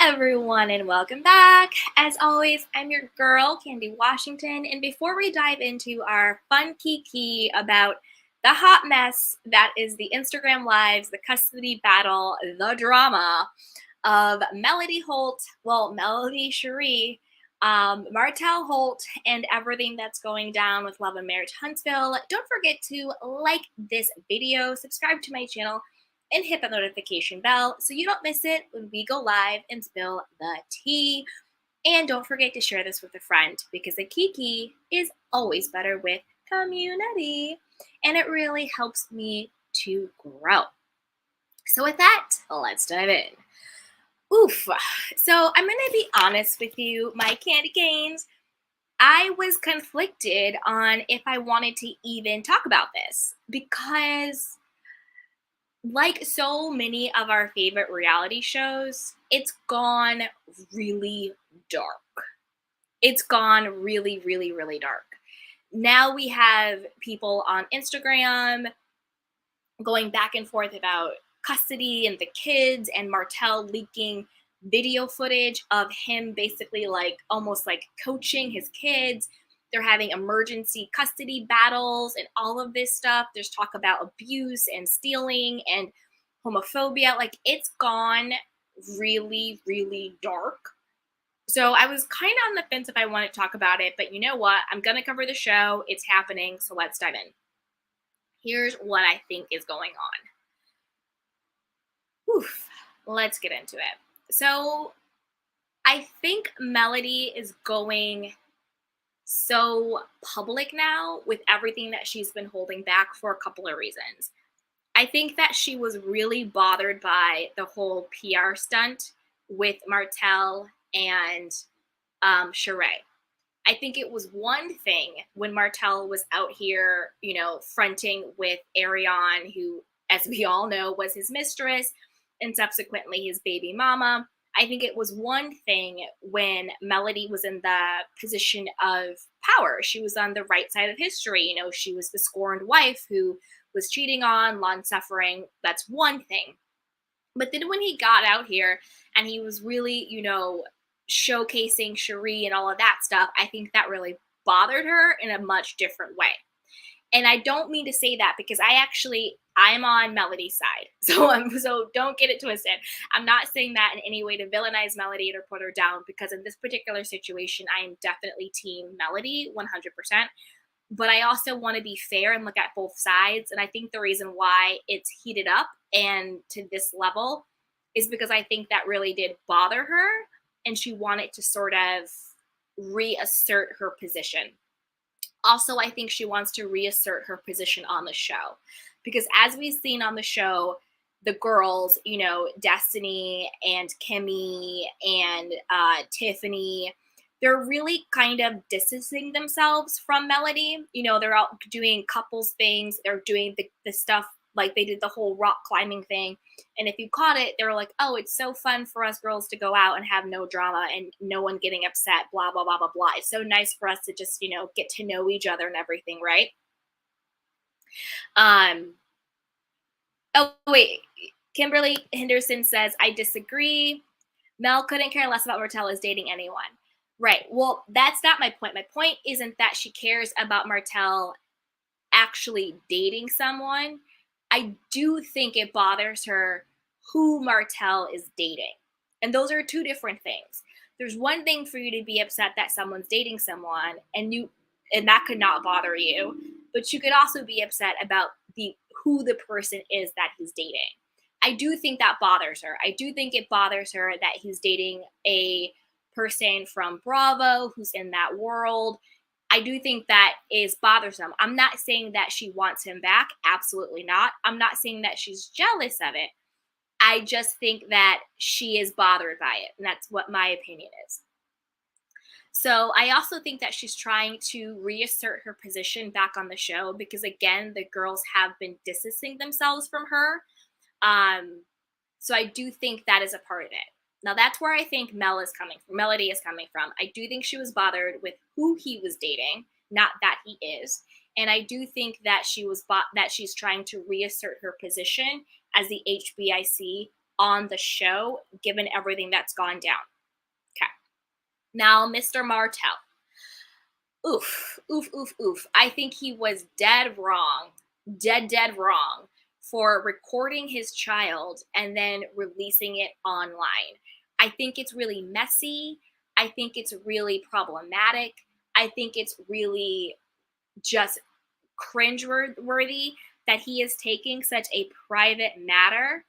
everyone, and welcome back. As always, I'm your girl, Candy Washington, and before we dive into our fun kiki about the hot mess that is the Instagram Lives, the custody battle, the drama of Melody Holt, Melody Cherie, Martell Holt, and everything that's going down with Love and Marriage Huntsville, don't forget to like this video, subscribe to my channel, and hit that notification bell so you don't miss it when we go live and spill the tea. And don't forget to share this with a friend because a kiki is always better with community and it really helps me to grow. So with that, let's dive in. Oof. So I'm going to be honest with you, my candy canes. I was conflicted on if I wanted to even talk about this because like so many of our favorite reality shows, it's gone really dark. It's gone really, really, really dark. Now we have people on Instagram going back and forth about custody and the kids, and Martell leaking video footage of him basically like almost like coaching his kids. They're having emergency custody battles and all of this stuff. There's talk about abuse and stealing and homophobia. Like it's gone really, really dark. So I was kind of on the fence if I want to talk about it, but you know what? I'm going to cover the show. It's happening. So let's dive in. Here's what I think is going on. Oof. Let's get into it. So I think Melody is going so public now with everything that she's been holding back for a couple of reasons. I think that she was really bothered by the whole PR stunt with Martell and Sheree. I think it was one thing when Martell was out here, fronting with Ariane, who, as we all know, was his mistress and subsequently his baby mama. I think it was one thing when Melody was in the position of power. She was on the right side of history. She was the scorned wife who was cheating on, long-suffering. That's one thing. But then when he got out here and he was really, showcasing Cherie and all of that stuff, I think that really bothered her in a much different way. And I don't mean to say that because I'm on Melody's side. So don't get it twisted. I'm not saying that in any way to villainize Melody or put her down, because in this particular situation, I am definitely team Melody 100%. But I also want to be fair and look at both sides. And I think the reason why it's heated up and to this level is because I think that really did bother her and she wanted to sort of reassert her position. Also, I think she wants to reassert her position on the show because as we've seen on the show, the girls, Destiny and Kimmy and Tiffany, they're really kind of distancing themselves from Melody. They're out doing couples things. They're doing the stuff like they did the whole rock climbing thing. And if you caught it, they were like, oh, it's so fun for us girls to go out and have no drama and no one getting upset, blah, blah, blah, blah, blah. It's so nice for us to just, get to know each other and everything, right? Oh, wait. Kimberly Henderson says, I disagree. Mel couldn't care less about Martell as dating anyone. Right. Well, that's not my point. My point isn't that she cares about Martell actually dating someone. I do think it bothers her who Martell is dating. And those are two different things. There's one thing for you to be upset that someone's dating someone and that could not bother you, but you could also be upset about who the person is that he's dating. I do think that bothers her. I do think it bothers her that he's dating a person from Bravo who's in that world. I do think that is bothersome. I'm not saying that she wants him back. Absolutely not. I'm not saying that she's jealous of it. I just think that she is bothered by it. And that's what my opinion is. So I also think that she's trying to reassert her position back on the show because, again, the girls have been distancing themselves from her. So I do think that is a part of it. Now that's where I think Melody is coming from. I do think she was bothered with who he was dating, not that he is. And I do think that she's trying to reassert her position as the HBIC on the show, given everything that's gone down. Okay. Now, Mr. Martell. Oof, oof, oof, oof. I think he was dead wrong, dead wrong for recording his child and then releasing it online. I think it's really messy. I think it's really problematic. I think it's really just cringeworthy that he is taking such a private matter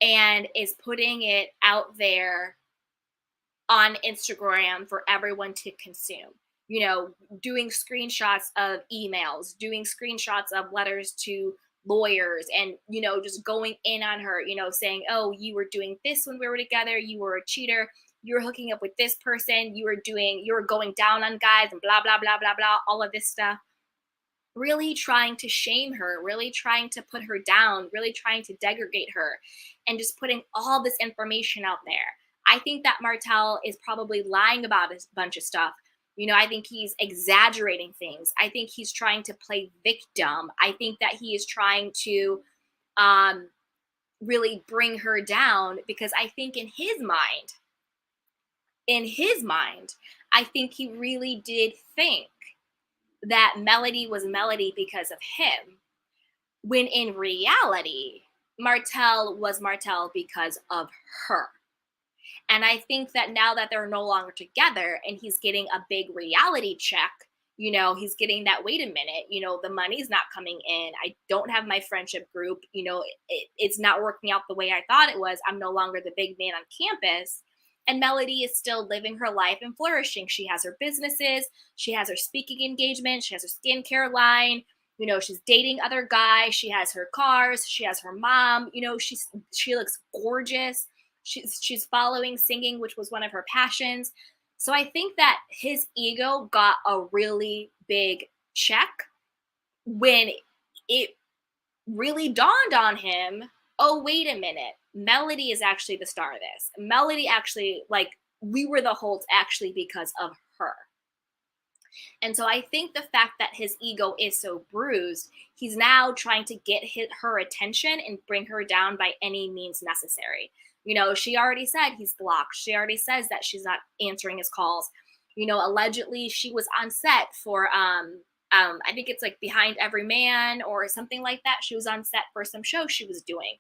and is putting it out there on Instagram for everyone to consume. You know, doing screenshots of emails, doing screenshots of letters to lawyers, and, you know, just going in on her, you know, saying, oh, you were doing this when we were together, you were a cheater, you were hooking up with this person, you were going down on guys, and blah, blah, blah, blah, blah, all of this stuff. Really trying to shame her, really trying to put her down, really trying to degrade her, and just putting all this information out there. I think that Martell is probably lying about a bunch of stuff. You know, I think he's exaggerating things. I think he's trying to play victim. I think that he is trying to um, really bring her down, because I think in his mind, I think he really did think that Melody was Melody because of him, when in reality, Martell was Martell because of her. And I think that now that they're no longer together and he's getting a big reality check, you know, he's getting that, wait a minute, you know, the money's not coming in. I don't have my friendship group. You know, it's not working out the way I thought it was. I'm no longer the big man on campus. And Melody is still living her life and flourishing. She has her businesses. She has her speaking engagement. She has her skincare line. You know, she's dating other guys. She has her cars. She has her mom. You know, she looks gorgeous. She's following singing, which was one of her passions. So I think that his ego got a really big check when it really dawned on him, oh, wait a minute. Melody is actually the star of this. Melody actually, like, we were the Holts actually because of her. And so I think the fact that his ego is so bruised, he's now trying to get her attention and bring her down by any means necessary. You know, she already said he's blocked. She already says that she's not answering his calls. You know, allegedly she was on set for I think it's like Behind Every Man or something like that. She was on set for some show she was doing.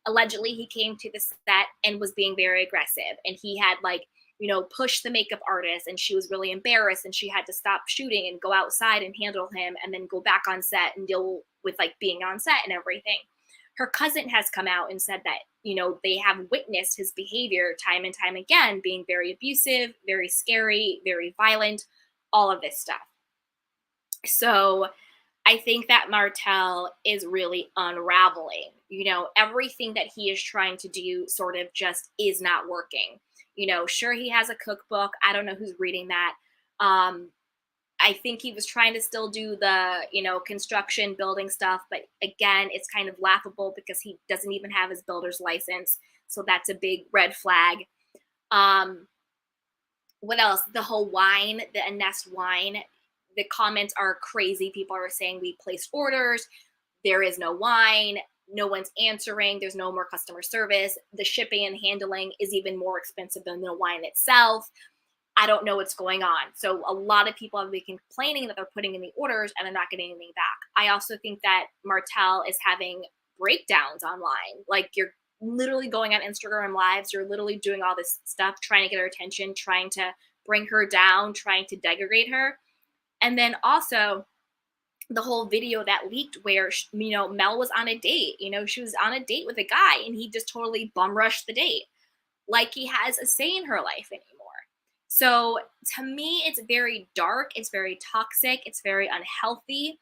Allegedly, he came to the set and was being very aggressive, and he had, like, you know, pushed the makeup artist, and she was really embarrassed, and she had to stop shooting and go outside and handle him and then go back on set and deal with, like, being on set and everything. Her cousin has come out and said that, you know, they have witnessed his behavior time and time again, being very abusive, very scary, very violent, all of this stuff. So I think that Martell is really unraveling. You know, everything that he is trying to do sort of just is not working. You know, sure, he has a cookbook. I don't know who's reading that. I think he was trying to still do the, you know, construction building stuff. But again, it's kind of laughable because he doesn't even have his builder's license. So that's a big red flag. What else? The whole wine, the Nest wine, the comments are crazy. People are saying we placed orders. There is no wine. No one's answering. There's no more customer service. The shipping and handling is even more expensive than the wine itself. I don't know what's going on. So a lot of people have been complaining that they're putting in the orders and they're not getting anything back. I also think that Martell is having breakdowns online. Like, you're literally going on Instagram lives. You're literally doing all this stuff, trying to get her attention, trying to bring her down, trying to degrade her. And then also the whole video that leaked where, you know, Mel was on a date. You know, she was on a date with a guy and he just totally bum rushed the date. Like he has a say in her life anymore. So to me, it's very dark. It's very toxic. It's very unhealthy.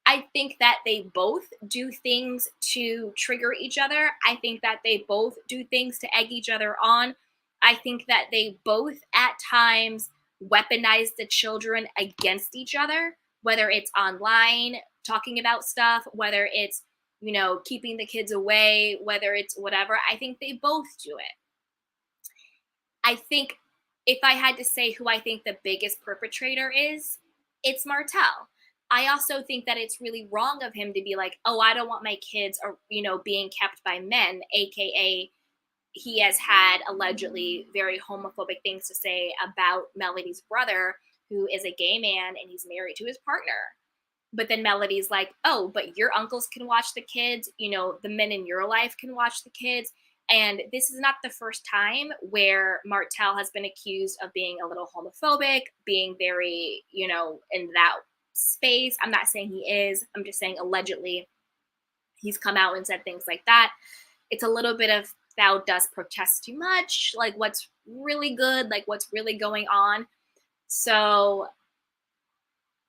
I think that they both do things to trigger each other. I think that they both do things to egg each other on. I think that they both at times weaponize the children against each other, whether it's online, talking about stuff, whether it's, you know, keeping the kids away, whether it's whatever. I think they both do it. I think if I had to say who I think the biggest perpetrator is, it's Martell. I also think that it's really wrong of him to be like, oh, I don't want my kids, or, you know, being kept by men, aka he has had allegedly very homophobic things to say about Melody's brother, who is a gay man and he's married to his partner. But then Melody's like, oh, but your uncles can watch the kids. You know, the men in your life can watch the kids. And this is not the first time where Martell has been accused of being a little homophobic, being very, in that space. I'm not saying he is. I'm just saying allegedly he's come out and said things like that. It's a little bit of thou dost protest too much, like what's really good, like what's really going on. So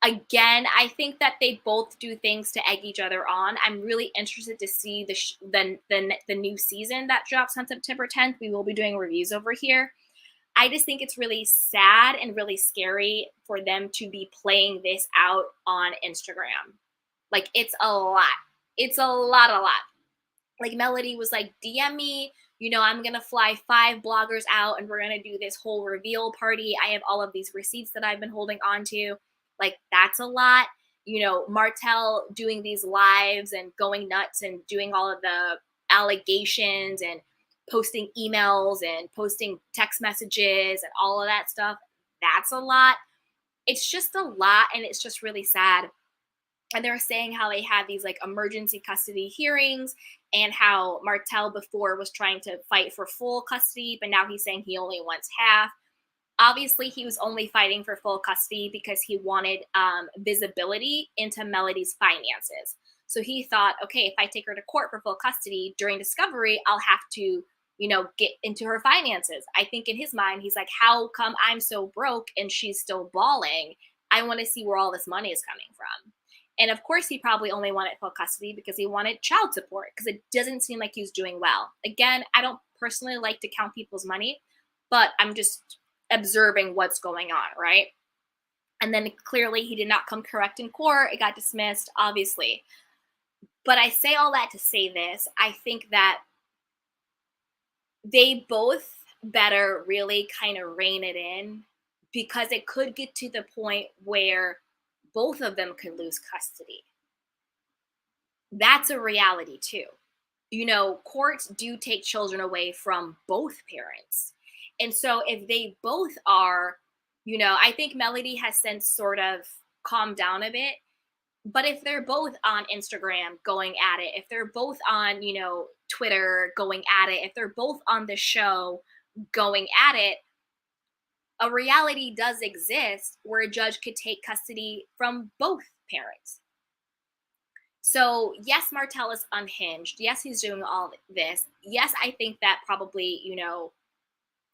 again, I think that they both do things to egg each other on. I'm really interested to see the new season that drops on September 10th. We will be doing reviews over here. I just think it's really sad and really scary for them to be playing this out on Instagram. Like, it's a lot. It's a lot. Like, Melody was like, DM me, I'm going to fly 5 bloggers out and we're going to do this whole reveal party. I have all of these receipts that I've been holding on to. Like, that's a lot. Martell doing these lives and going nuts and doing all of the allegations and posting emails and posting text messages and all of that stuff. That's a lot. It's just a lot, and it's just really sad. And they're saying how they had these like emergency custody hearings, and how Martell before was trying to fight for full custody, but now he's saying he only wants half. Obviously, he was only fighting for full custody because he wanted visibility into Melody's finances. So he thought, okay, if I take her to court for full custody during discovery, I'll have to, get into her finances. I think in his mind, he's like, how come I'm so broke and she's still bawling? I want to see where all this money is coming from. And of course, he probably only wanted full custody because he wanted child support, because it doesn't seem like he's doing well. Again, I don't personally like to count people's money, but I'm just observing what's going on, right? And then clearly he did not come correct in court. It got dismissed, obviously. But I say all that to say this. I think that they both better really kind of rein it in, because it could get to the point where both of them could lose custody. That's a reality too. Courts do take children away from both parents. And so if they both are, I think Melody has since sort of calmed down a bit. But if they're both on Instagram going at it, if they're both on, Twitter going at it, if they're both on the show going at it, a reality does exist where a judge could take custody from both parents. So yes, Martell is unhinged. Yes, he's doing all this. Yes, I think that probably,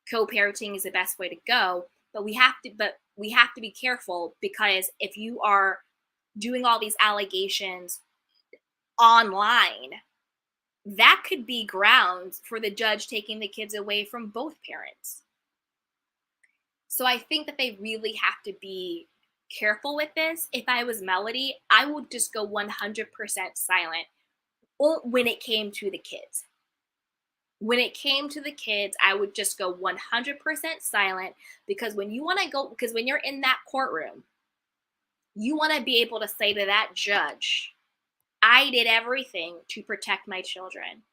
co-parenting is the best way to go, but we have to be careful, because if you are doing all these allegations online, that could be grounds for the judge taking the kids away from both parents. So I think that they really have to be careful with this. If I was Melody, I would just go 100% silent when it came to the kids. When it came to the kids, I would just go 100% silent, because when you're in that courtroom, you want to be able to say to that judge, I did everything to protect my children.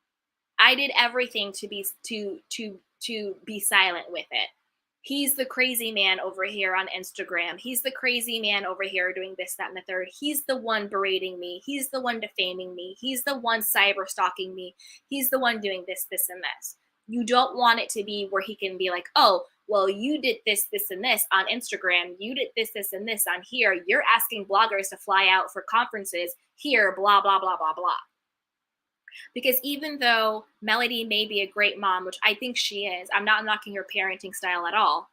I did everything to be silent with it. He's the crazy man over here on Instagram. He's the crazy man over here doing this, that, and the third. He's the one berating me. He's the one defaming me. He's the one cyber stalking me. He's the one doing this, and this. You don't want it to be where he can be like, oh, well, you did this, and this on Instagram. You did this, and this on here. You're asking bloggers to fly out for conferences here, blah, blah, blah, blah, blah. Because even though Melody may be a great mom, which I think she is, I'm not knocking her parenting style at all.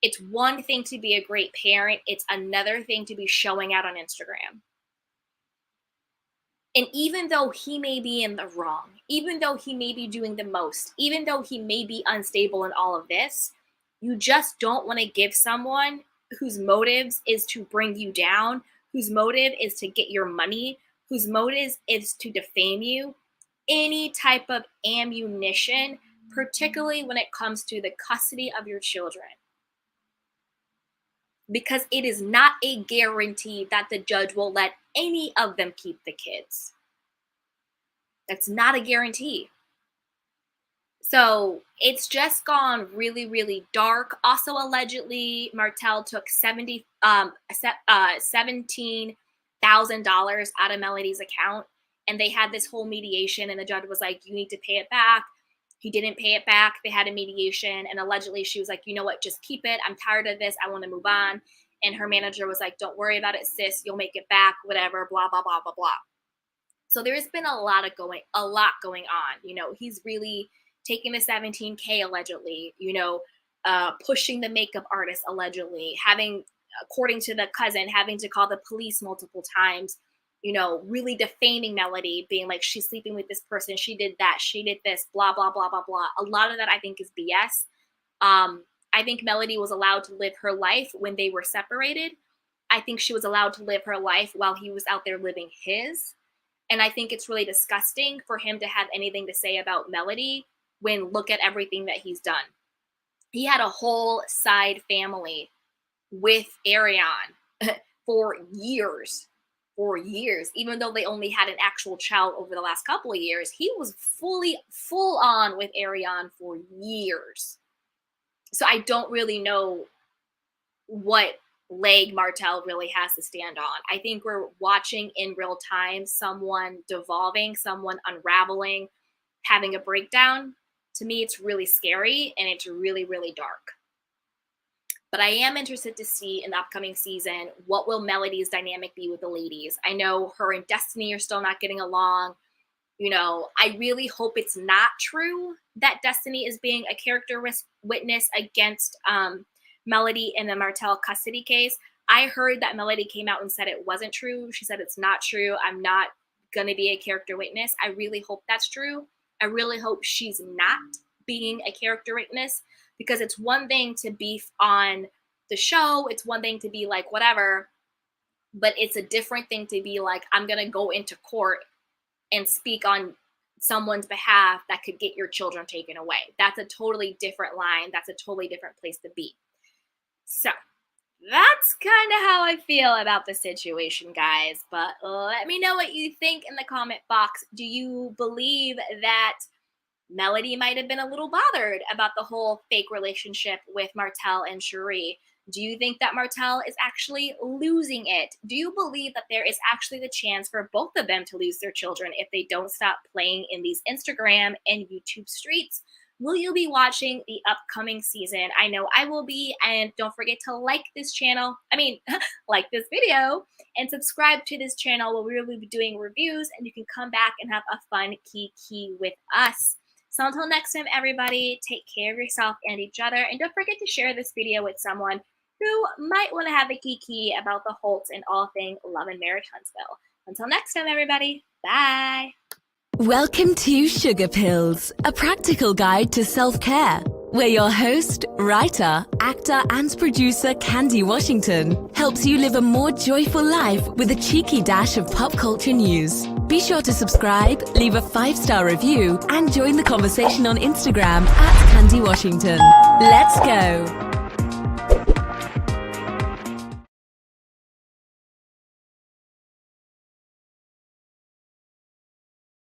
It's one thing to be a great parent. It's another thing to be showing out on Instagram. And even though he may be in the wrong, even though he may be doing the most, even though he may be unstable in all of this, you just don't want to give someone whose motives is to bring you down, whose motive is to get your money, whose motive is to defame you, any type of ammunition, particularly when it comes to the custody of your children. Because it is not a guarantee that the judge will let any of them keep the kids. That's not a guarantee. So it's just gone really, really dark. Also, allegedly, Martell took $17,000 out of Melody's account, and they had this whole mediation, and the judge was like, "You need to pay it back." He didn't pay it back. They had a mediation, and allegedly, she was like, "You know what? Just keep it. I'm tired of this. I want to move on." And her manager was like, "Don't worry about it, sis. You'll make it back. Whatever. Blah blah blah blah blah." So there's been a lot going on. He's really taking the 17K allegedly, pushing the makeup artist allegedly, having, according to the cousin, having to call the police multiple times, really defaming Melody, being like, she's sleeping with this person, she did that, she did this, blah, blah, blah, blah, blah. A lot of that I think is BS. I think Melody was allowed to live her life when they were separated. I think she was allowed to live her life while he was out there living his. And I think it's really disgusting for him to have anything to say about Melody when look at everything that he's done. He had a whole side family with Ariane for years, even though they only had an actual child over the last couple of years. He was full on with Ariane for years. So I don't really know what leg Martell really has to stand on. I think we're watching in real time someone devolving, someone unraveling, having a breakdown. To me, it's really scary and it's really, really dark. But I am interested to see in the upcoming season, what will Melody's dynamic be with the ladies? I know her and Destiny are still not getting along. I really hope it's not true that Destiny is being a character witness against Melody in the Martell custody case. I heard that Melody came out and said it wasn't true. She said it's not true. I'm not going to be a character witness. I really hope that's true. I really hope she's not being a character witness, because it's one thing to beef on the show. It's one thing to be like, whatever, but it's a different thing to be like, I'm going to go into court and speak on someone's behalf that could get your children taken away. That's a totally different line. That's a totally different place to be. So that's kind of how I feel about the situation, guys. But let me know what you think in the comment box. Do you believe that Melody might have been a little bothered about the whole fake relationship with Martell and Cherie? Do you think that Martell is actually losing it? Do you believe that there is actually the chance for both of them to lose their children if they don't stop playing in these Instagram and YouTube streets? Will you be watching the upcoming season? I know I will be. And don't forget to like this channel. Like this video and subscribe to this channel where we will be doing reviews, and you can come back and have a fun kiki with us. So until next time, everybody, take care of yourself and each other. And don't forget to share this video with someone who might want to have a kiki about the Holts and all things love and marriage Huntsville. Until next time, everybody. Bye. Welcome to Sugar Pills, a practical guide to self-care, where your host, writer, actor and producer Candy Washington helps you live a more joyful life with a cheeky dash of pop culture news. Be sure to subscribe, leave a 5-star review and join the conversation on Instagram @Candy Washington. Let's go!